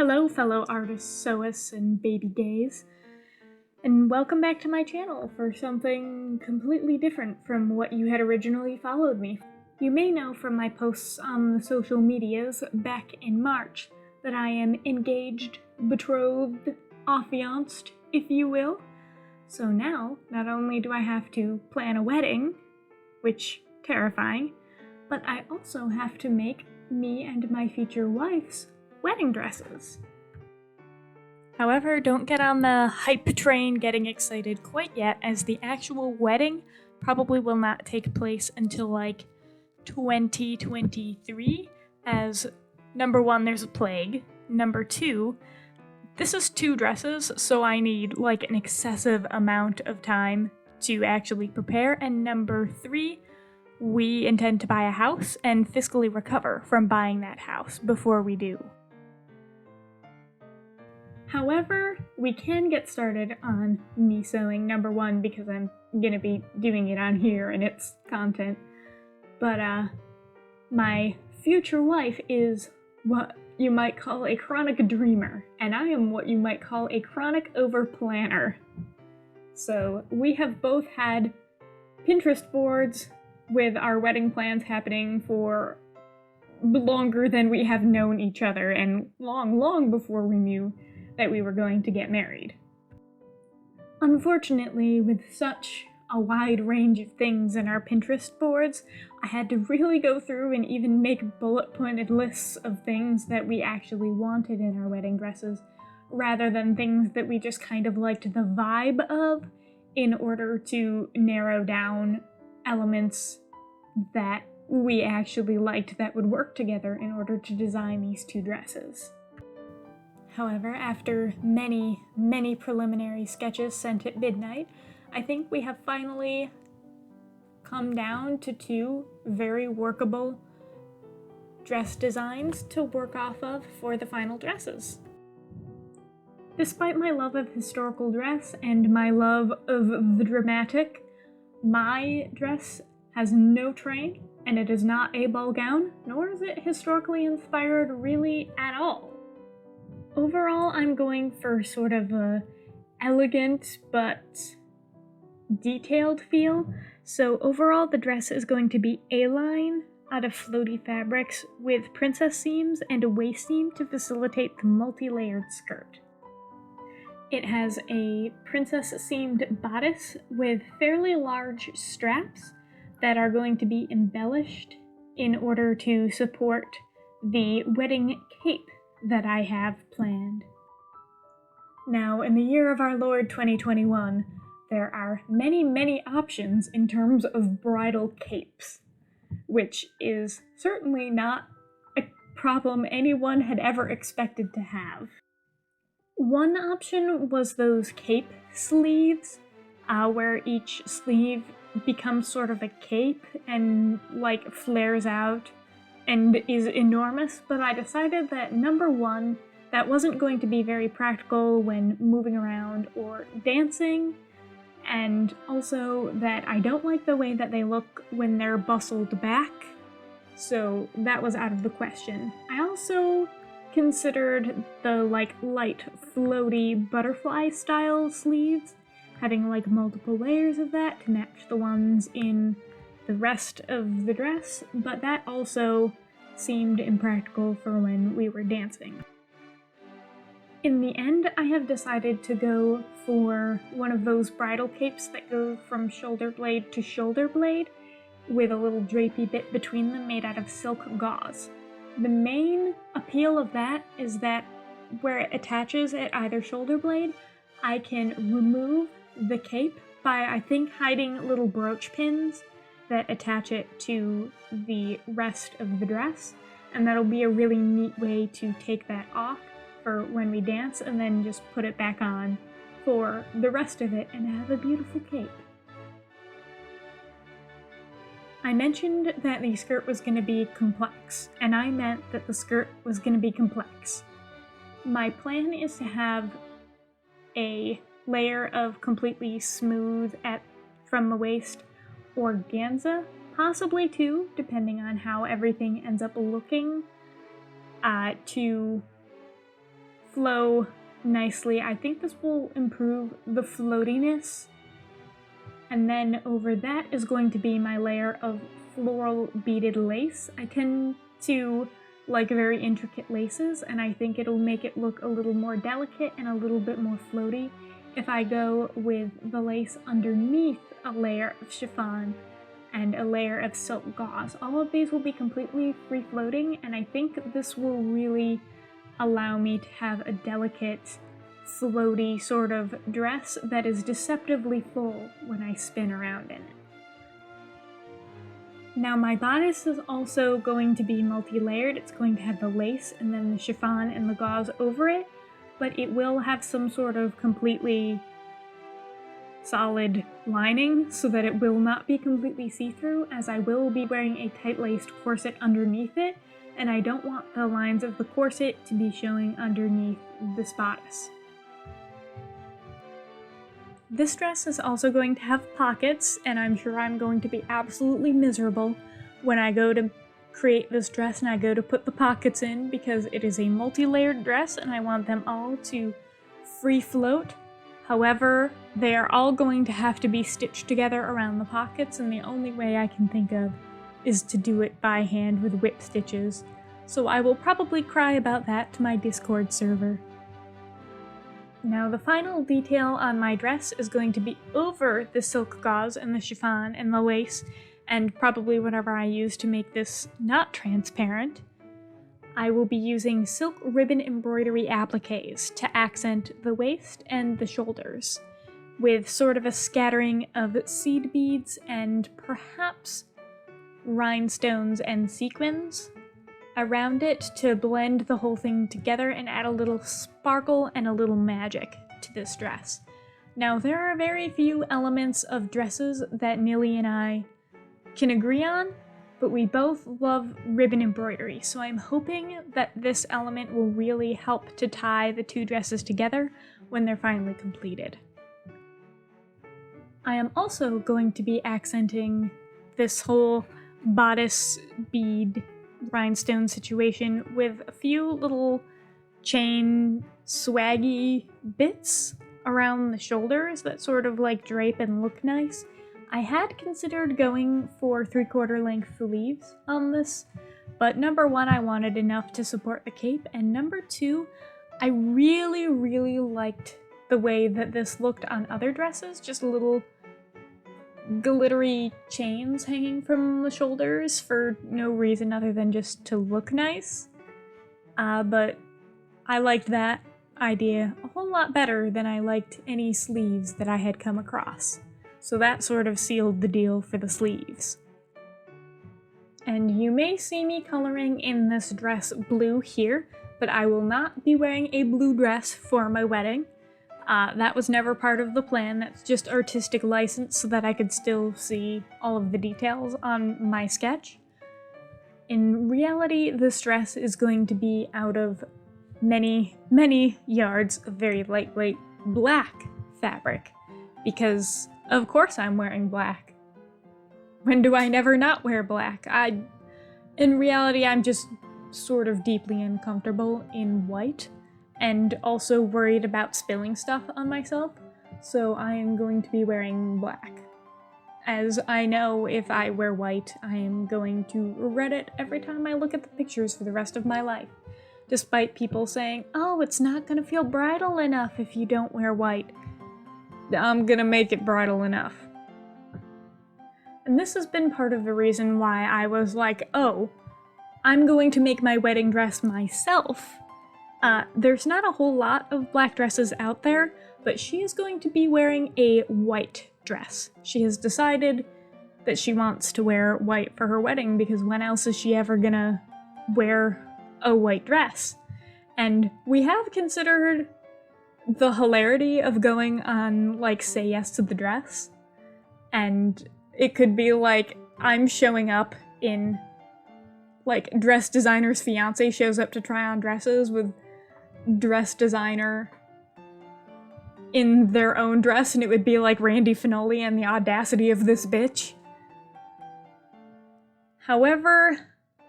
Hello fellow artists, sewists, and baby gays, and welcome back to my channel for something completely different from what you had originally followed me. You may know from my posts on the social medias back in March that I am engaged, betrothed, affianced, if you will. So now, not only do I have to plan a wedding, which terrifying, but I also have to make me and my future wife's wedding dresses. However, don't get on the hype train getting excited quite yet, as the actual wedding probably will not take place until like 2023, as number one, there's a plague, number two, this is 2 dresses, so I need like an excessive amount of time to actually prepare, and number 3, we intend to buy a house and fiscally recover from buying that house before we do. However, we can get started on me sewing number 1 because I'm gonna be doing it on here and it's content. But my future wife is what you might call a chronic dreamer, and I am what you might call a chronic overplanner. So we have both had Pinterest boards with our wedding plans happening for longer than we have known each other, and long before we knew that we were going to get married. Unfortunately, with such a wide range of things in our Pinterest boards, I had to really go through and even make bullet-pointed lists of things that we actually wanted in our wedding dresses, rather than things that we just kind of liked the vibe of, in order to narrow down elements that we actually liked that would work together in order to design these 2 dresses. However, after many preliminary sketches sent at midnight, I think we have finally come down to 2 very workable dress designs to work off of for the final dresses. Despite my love of historical dress and my love of the dramatic, my dress has no train, and it is not a ball gown, nor is it historically inspired really at all. Overall, I'm going for sort of a elegant but detailed feel. So overall, the dress is going to be A-line out of floaty fabrics with princess seams and a waist seam to facilitate the multi-layered skirt. It has a princess seamed bodice with fairly large straps that are going to be embellished in order to support the wedding cape that I have planned. Now, in the year of our Lord 2021, there are many options in terms of bridal capes, which is certainly not a problem anyone had ever expected to have. One option was those cape sleeves, where each sleeve becomes sort of a cape and like flares out and is enormous, but I decided that number 1, that wasn't going to be very practical when moving around or dancing, and also that I don't like the way that they look when they're bustled back, so that was out of the question. I also considered the like light floaty butterfly style sleeves, having like multiple layers of that to match the ones in the rest of the dress, but that also seemed impractical for when we were dancing. In the end, I have decided to go for one of those bridal capes that go from shoulder blade to shoulder blade, with a little drapey bit between them made out of silk gauze. The main appeal of that is that where it attaches at either shoulder blade, I can remove the cape by, I think, hiding little brooch pins that attach it to the rest of the dress, and that'll be a really neat way to take that off for when we dance and then just put it back on for the rest of it and have a beautiful cape. I mentioned that the skirt was going to be complex, and I meant that the skirt was going to be complex. My plan is to have a layer of completely smooth from the waist organza, possibly 2, depending on how everything ends up looking, to flow nicely. I think this will improve the floatiness. And then over that is going to be my layer of floral beaded lace. I tend to like very intricate laces, and I think it'll make it look a little more delicate and a little bit more floaty if I go with the lace underneath a layer of chiffon and a layer of silk gauze. All of these will be completely free floating, and I think this will really allow me to have a delicate, floaty sort of dress that is deceptively full when I spin around in it. Now my bodice is also going to be multi-layered. It's going to have the lace and then the chiffon and the gauze over it, but it will have some sort of completely solid lining so that it will not be completely see-through, as I will be wearing a tight-laced corset underneath it, and I don't want the lines of the corset to be showing underneath this bodice. This dress is also going to have pockets, and I'm sure I'm going to be absolutely miserable when I go to create this dress and I go to put the pockets in, because it is a multi-layered dress and I want them all to free float. However, they are all going to have to be stitched together around the pockets, and the only way I can think of is to do it by hand with whip stitches. So I will probably cry about that to my Discord server. Now the final detail on my dress is going to be over the silk gauze and the chiffon and the lace, and probably whatever I use to make this not transparent. I will be using silk ribbon embroidery appliques to accent the waist and the shoulders, with sort of a scattering of seed beads and perhaps rhinestones and sequins around it to blend the whole thing together and add a little sparkle and a little magic to this dress. Now, there are very few elements of dresses that Nilly and I can agree on, but we both love ribbon embroidery, so I'm hoping that this element will really help to tie the two dresses together when they're finally completed. I am also going to be accenting this whole bodice bead rhinestone situation with a few little chain swaggy bits around the shoulders that sort of like drape and look nice. I had considered going for 3/4 length sleeves on this, but number one, I wanted enough to support the cape, and number two, I really liked the way that this looked on other dresses, just little glittery chains hanging from the shoulders for no reason other than just to look nice. But I liked that idea a whole lot better than I liked any sleeves that I had come across. So that sort of sealed the deal for the sleeves. And you may see me coloring in this dress blue here, but I will not be wearing a blue dress for my wedding. That was never part of the plan. That's just artistic license so that I could still see all of the details on my sketch. In reality, this dress is going to be out of many yards of very lightweight black fabric, because of course I'm wearing black. When do I never not wear black? In reality, I'm just sort of deeply uncomfortable in white, and also worried about spilling stuff on myself, so I am going to be wearing black. As I know if I wear white, I am going to regret it every time I look at the pictures for the rest of my life, despite people saying, oh, it's not gonna feel bridal enough if you don't wear white. I'm gonna make it bridal enough. And this has been part of the reason why I was like, oh, I'm going to make my wedding dress myself. There's not a whole lot of black dresses out there, but she is going to be wearing a white dress. She has decided that she wants to wear white for her wedding, because when else is she ever gonna wear a white dress? And we have considered the hilarity of going on, like, Say Yes to the Dress. And it could be like, I'm showing up in, like, dress designer's fiance shows up to try on dresses with dress designer in their own dress, and it would be like Randy Finoli and the audacity of this bitch. However,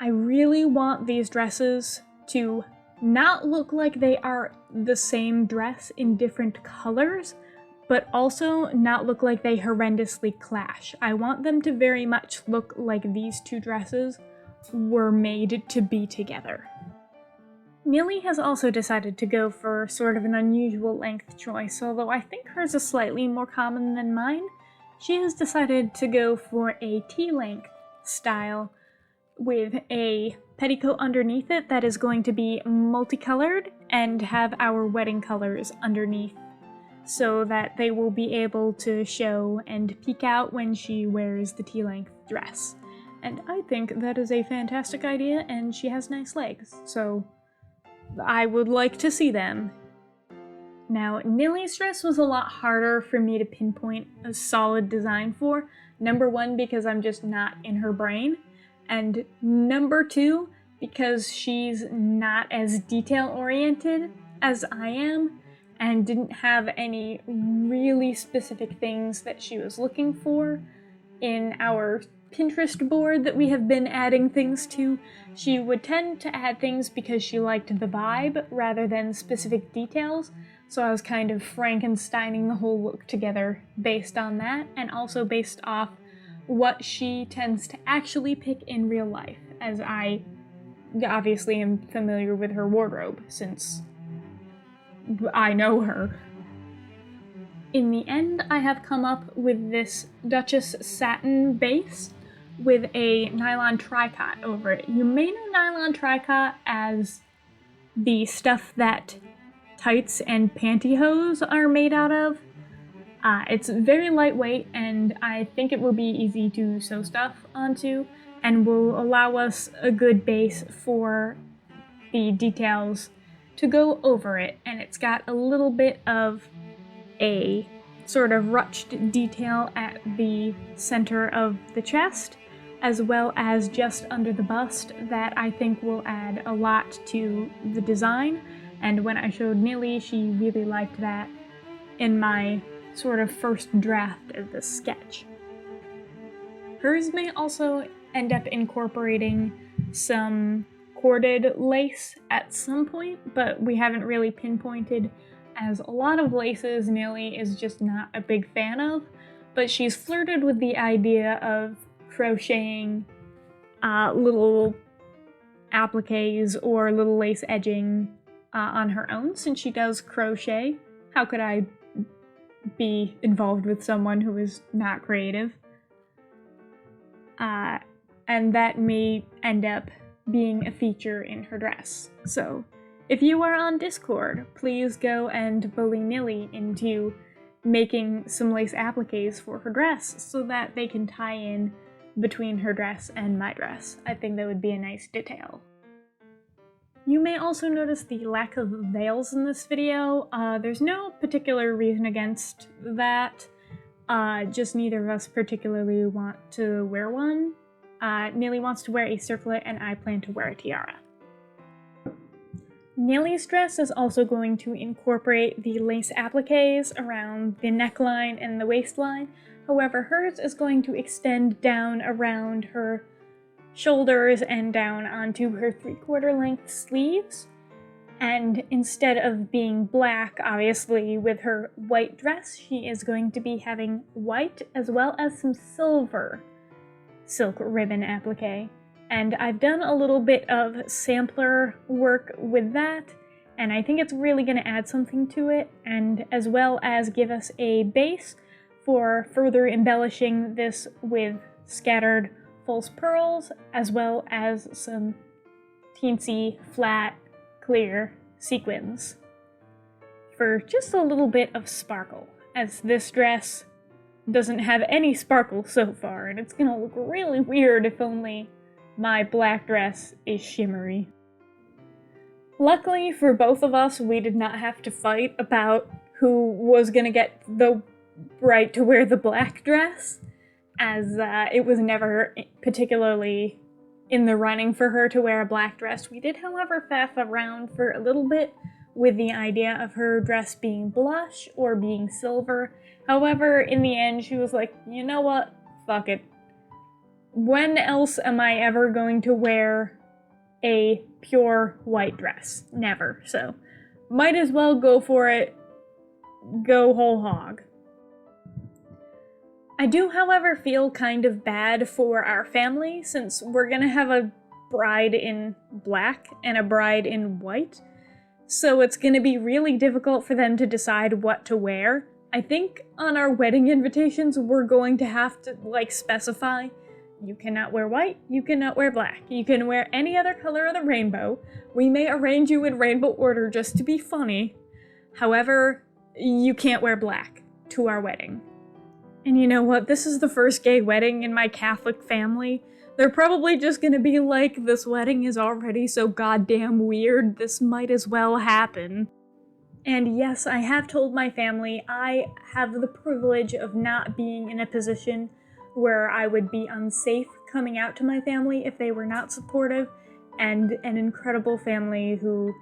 I really want these dresses to not look like they are the same dress in different colors, but also not look like they horrendously clash. I want them to very much look like these two dresses were made to be together. Nilly has also decided to go for sort of an unusual length choice, although I think hers is slightly more common than mine. She has decided to go for a T-length style with a petticoat underneath it that is going to be multicolored and have our wedding colors underneath, so that they will be able to show and peek out when she wears the T-length dress. And I think that is a fantastic idea, and she has nice legs, so I would like to see them. Now, Nilly's dress was a lot harder for me to pinpoint a solid design for. Number one, because I'm just not in her brain, and number two, because she's not as detail-oriented as I am, and didn't have any really specific things that she was looking for in our Pinterest board that we have been adding things to. She would tend to add things because she liked the vibe rather than specific details, so I was kind of Frankensteining the whole look together based on that, and also based off what she tends to actually pick in real life, as I obviously am familiar with her wardrobe since I know her. In the end, I have come up with this Duchess satin base with a nylon tricot over it. You may know nylon tricot as the stuff that tights and pantyhose are made out of. It's very lightweight, and I think it will be easy to sew stuff onto, and will allow us a good base for the details to go over it. And it's got a little bit of a sort of ruched detail at the center of the chest, as well as just under the bust, that I think will add a lot to the design. And when I showed Nilly, she really liked that in my sort of first draft of this sketch. Hers may also end up incorporating some corded lace at some point, but we haven't really pinpointed, as a lot of laces Nilly is just not a big fan of, but she's flirted with the idea of crocheting little appliques or little lace edging on her own, since she does crochet. How could I be involved with someone who is not creative? And that may end up being a feature in her dress. So if you are on Discord, please go and bully Nilly into making some lace appliques for her dress so that they can tie in between her dress and my dress. I think that would be a nice detail. You may also notice the lack of veils in this video. There's no particular reason against that. Just neither of us particularly want to wear one. Nilly wants to wear a circlet, and I plan to wear a tiara. Nilly's dress is also going to incorporate the lace appliques around the neckline and the waistline. However, hers is going to extend down around her shoulders and down onto her 3/4 length sleeves. And instead of being black, obviously, with her white dress, she is going to be having white as well as some silver silk ribbon applique. And I've done a little bit of sampler work with that, and I think it's really going to add something to it, and as well as give us a base for further embellishing this with scattered false pearls, as well as some teensy, flat, clear sequins for just a little bit of sparkle, as this dress doesn't have any sparkle so far, and it's gonna look really weird if only my black dress is shimmery. Luckily for both of us, we did not have to fight about who was gonna get the right to wear the black dress, as it was never particularly in the running for her to wear a black dress. We did, however, faff around for a little bit with the idea of her dress being blush or being silver. However, in the end, she was like, you know what? Fuck it. When else am I ever going to wear a pure white dress. Never. So might as well go for it. Go whole hog. I do, however, feel kind of bad for our family since we're gonna have a bride in black and a bride in white. So it's gonna be really difficult for them to decide what to wear. I think on our wedding invitations, we're going to have to, specify, you cannot wear white, you cannot wear black, you can wear any other color of the rainbow. We may arrange you in rainbow order just to be funny. However, you can't wear black to our wedding. And you know what? This is the first gay wedding in my Catholic family. They're probably just gonna be like, this wedding is already so goddamn weird, this might as well happen. And yes, I have told my family I have the privilege of not being in a position where I would be unsafe coming out to my family if they were not supportive, and an incredible family who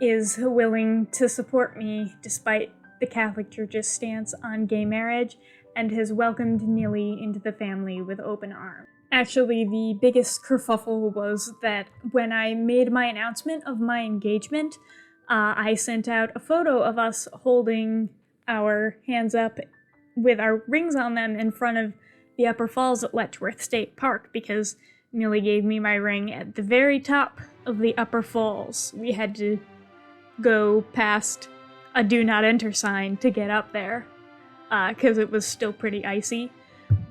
is willing to support me despite the Catholic Church's stance on gay marriage, and has welcomed Nilly into the family with open arms. Actually, the biggest kerfuffle was that when I made my announcement of my engagement, I sent out a photo of us holding our hands up with our rings on them in front of the Upper Falls at Letchworth State Park because Nilly gave me my ring at the very top of the Upper Falls. We had to go past a do not enter sign to get up there because it was still pretty icy.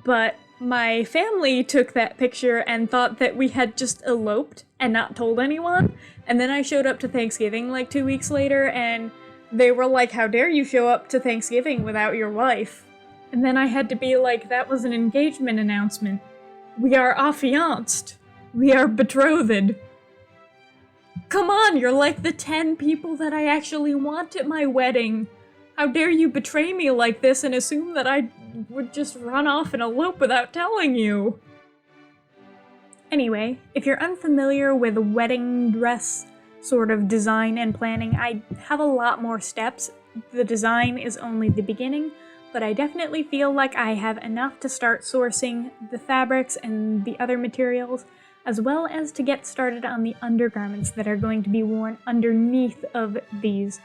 But my family took that picture and thought that we had just eloped and not told anyone. And then I showed up to Thanksgiving 2 weeks later and they were like, how dare you show up to Thanksgiving without your wife? And then I had to be like, that was an engagement announcement. We are affianced. We are betrothed. Come on, you're like the 10 people that I actually want at my wedding. How dare you betray me like this and assume that I would just run off and elope without telling you? Anyway, if you're unfamiliar with wedding dress sort of design and planning, I have a lot more steps. The design is only the beginning, but I definitely feel like I have enough to start sourcing the fabrics and the other materials, as well as to get started on the undergarments that are going to be worn underneath of these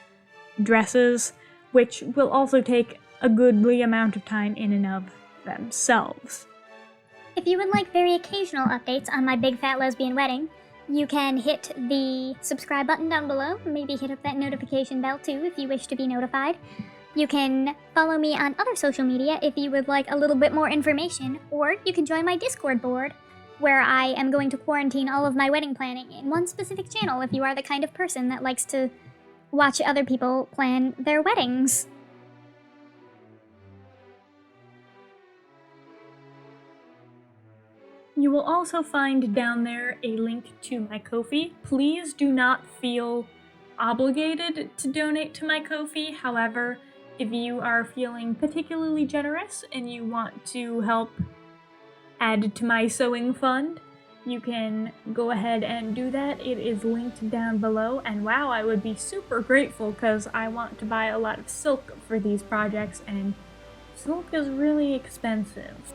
dresses, which will also take a goodly amount of time in and of themselves. If you would like very occasional updates on my big fat lesbian wedding, you can hit the subscribe button down below, maybe hit up that notification bell too if you wish to be notified. You can follow me on other social media if you would like a little bit more information, or you can join my Discord board, where I am going to quarantine all of my wedding planning in one specific channel if you are the kind of person that likes to watch other people plan their weddings. You will also find down there a link to my Ko-fi. Please do not feel obligated to donate to my Ko-fi. However, if you are feeling particularly generous and you want to help add to my sewing fund, you can go ahead and do that. It is linked down below, and wow, I would be super grateful because I want to buy a lot of silk for these projects, and silk is really expensive.